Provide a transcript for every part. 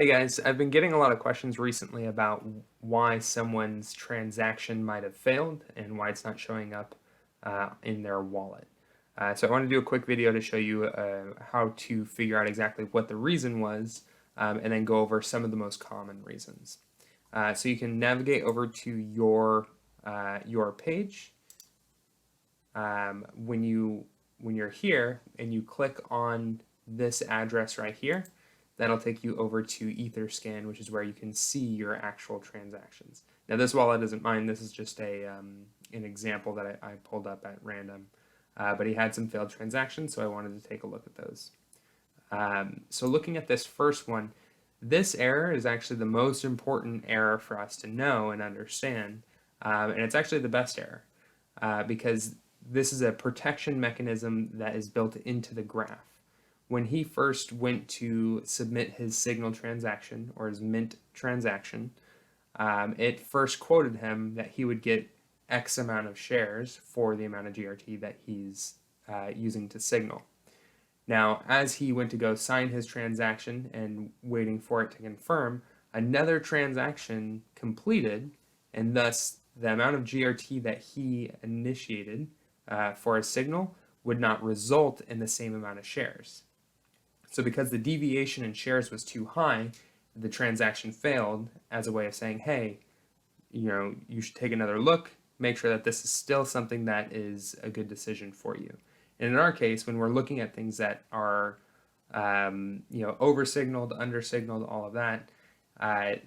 Hey guys, I've been getting a lot of questions recently about why someone's transaction might have failed and why it's not showing up in their wallet. So I want to do a quick video to show you how to figure out exactly what the reason was and then go over some of the most common reasons. So you can navigate over to your page. When you're here and you click on this address right here, that'll take you over to Etherscan, which is where you can see your actual transactions. Now this wallet isn't mine, this is just an example that I pulled up at random, but he had some failed transactions, so I wanted to take a look at those. So looking at this first one, this error is actually the most important error for us to know and understand, and it's actually the best error because this is a protection mechanism that is built into the graph. When he first went to submit his signal transaction or his mint transaction, it first quoted him that he would get X amount of shares for the amount of GRT that he's using to signal. Now, as he went to go sign his transaction and waiting for it to confirm, another transaction completed, and thus the amount of GRT that he initiated for a signal would not result in the same amount of shares. So because the deviation in shares was too high, the transaction failed as a way of saying, hey, you should take another look, make sure that this is still something that is a good decision for you. And in our case, when we're looking at things that are, over-signaled, under-signaled, all of that,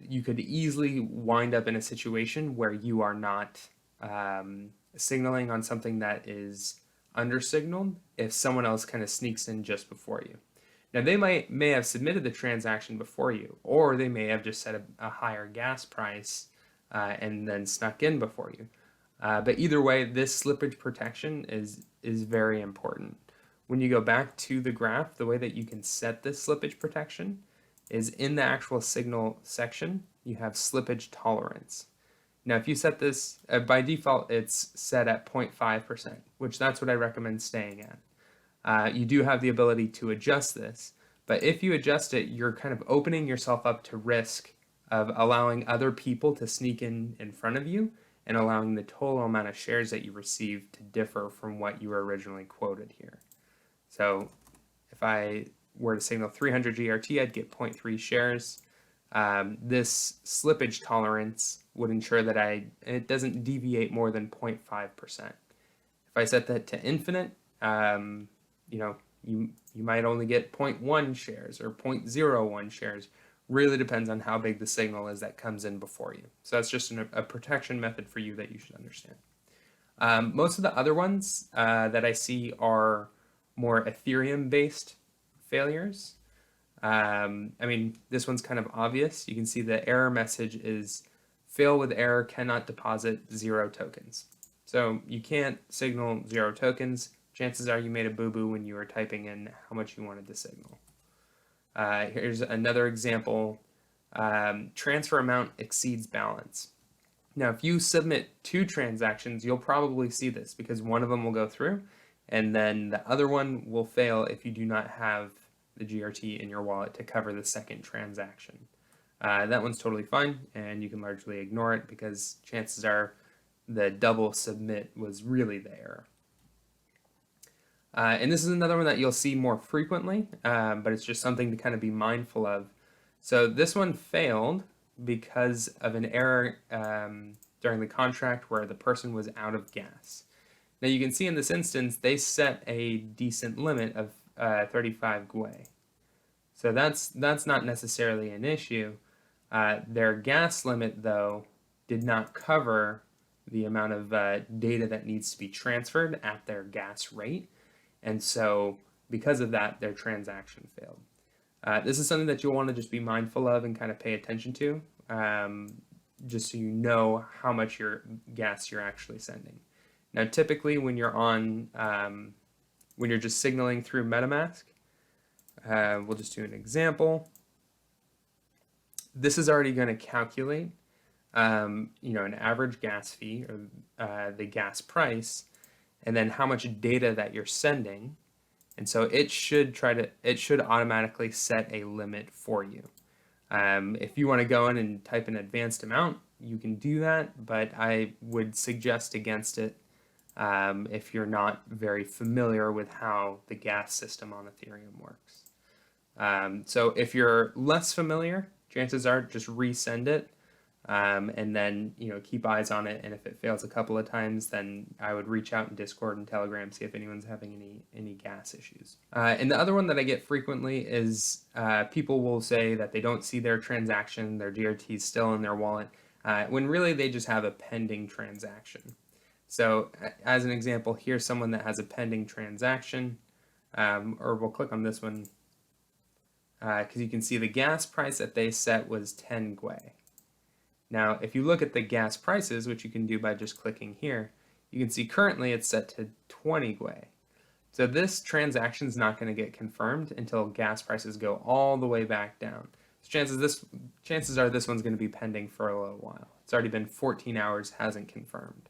you could easily wind up in a situation where you are not signaling on something that is under-signaled if someone else kind of sneaks in just before you. Now they may have submitted the transaction before you, or they may have just set a higher gas price and then snuck in before you. But either way, this slippage protection is very important. When you go back to the graph, the way that you can set this slippage protection is in the actual signal section, you have slippage tolerance. Now, if you set this, by default, it's set at 0.5%, which that's what I recommend staying at. You do have the ability to adjust this, but if you adjust it, you're kind of opening yourself up to risk of allowing other people to sneak in front of you and allowing the total amount of shares that you receive to differ from what you were originally quoted here. So if I were to signal 300 GRT, I'd get 0.3 shares. This slippage tolerance would ensure that it doesn't deviate more than 0.5%. If I set that to infinite, you might only get 0.1 shares or 0.01 shares. Really depends on how big the signal is that comes in before you. So that's just a protection method for you that you should understand. Most of the other ones that I see are more Ethereum-based failures. This one's kind of obvious. You can see the error message is fail with error, cannot deposit 0 tokens. So you can't signal 0 tokens. Chances are you made a boo-boo when you were typing in how much you wanted to signal. Here's another example. Transfer amount exceeds balance. Now, if you submit 2 transactions, you'll probably see this because one of them will go through and then the other one will fail if you do not have the GRT in your wallet to cover the second transaction. That one's totally fine and you can largely ignore it because chances are the double submit was really the error. And this is another one that you'll see more frequently, but it's just something to kind of be mindful of. So this one failed because of an error during the contract where the person was out of gas. Now you can see in this instance, they set a decent limit of 35 gwei. So that's not necessarily an issue. Their gas limit, though, did not cover the amount of data that needs to be transferred at their gas rate. And so because of that, their transaction failed. This is something that you'll want to just be mindful of and kind of pay attention to, just so you know how much gas you're actually sending. Now, typically when you're when you're just signaling through MetaMask, we'll just do an example. This is already going to calculate, an average gas fee or the gas price, and then how much data that you're sending. And so it should automatically set a limit for you. If you want to go in and type an advanced amount, you can do that, but I would suggest against it if you're not very familiar with how the gas system on Ethereum works. So if you're less familiar, chances are just resend it, and then keep eyes on it. And if it fails a couple of times, then I would reach out in Discord and Telegram, see if anyone's having any gas issues. And the other one that I get frequently is people will say that they don't see their transaction, their GRT is still in their wallet, when really they just have a pending transaction. So as an example, here's someone that has a pending transaction, or we'll click on this one, because you can see the gas price that they set was 10 Gwei. Now, if you look at the gas prices, which you can do by just clicking here, you can see currently it's set to 20 Gwei. So this transaction is not going to get confirmed until gas prices go all the way back down. So chances are this one's going to be pending for a little while. It's already been 14 hours, hasn't confirmed.